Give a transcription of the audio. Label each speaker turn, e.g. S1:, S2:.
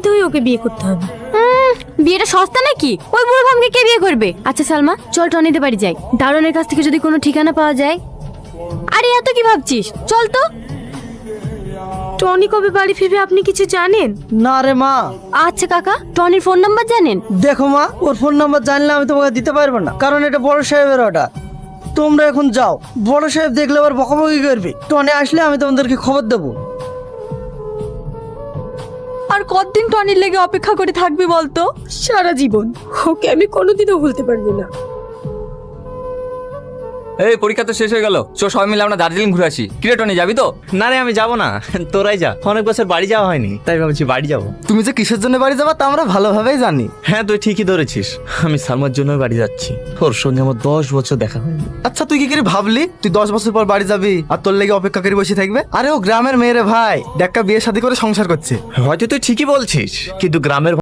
S1: বাধ্য হয়ে ওকে বিয়ে করতে হবে।
S2: বিয়েটা সস্তা নাকি? ওই বুড়ো ভামকে কে বিয়ে করবে? আচ্ছা সালমা, চল টনিদের বাড়ি যাই। দারোয়ানের কাছ থেকে যদি কোনো ঠিকানা পাওয়া যায়। আরে এত কি ভাবছিস, চল তো।
S1: টনি কবে বাড়ি ফিরবে আপনি কিছু জানেন?
S3: না রে মা।
S2: আচ্ছা কাকা, টনির ফোন নাম্বার জানেন?
S3: দেখো মা, ওর ফোন নাম্বার জানলে আমি তোমাকে দিতে পারবো না, কারণ এটা বড় সাহেবের অর্ডার। তোমরা এখন যাও, বড় সাহেব দেখলে আবার বকাবকি করবে। টনি আসলে আমি তোমাদেরকে খবর দেবো।
S2: আর কতদিন টনির লেগে অপেক্ষা করে থাকবি বলতো?
S1: সারা জীবন। ওকে আমি কোনোদিনও ভুলতে পারবো না।
S4: এই পরীক্ষা তো শেষ হয়ে গেল, চো সবাই মিলে আমরা দার্জিলিং ঘুরে আসি। কিরে টনি, যাবি তো?
S5: না রে, আমি যাবো না, তোরাই যা। অনেক বছর বাড়ি যাওয়া হয়নি, তাই ভাবছি বাড়ি যাবো।
S3: তুমি যে কিসের জন্য বাড়ি যাবা তা আমরা ভালোভাবেই জানি।
S5: হ্যাঁ, তুই ঠিকই ধরেছিস, আমি সালমার জন্য বাড়ি যাচ্ছি। ওর সঙ্গে আমার 10 বছর দেখা হয়নি।
S3: আচ্ছা তুই কি করে ভাবলি তুই 10 বছর পর বাড়ি যাবি আর তোর লেগে অপেক্ষা করে বসে থাকবে? আরে ও গ্রামের মেয়েরে ভাই, দেখা বিয়ে শাদী করে সংসার করছে।
S5: হয়তো তুই ঠিকই বলছিস, কিন্তু গ্রামের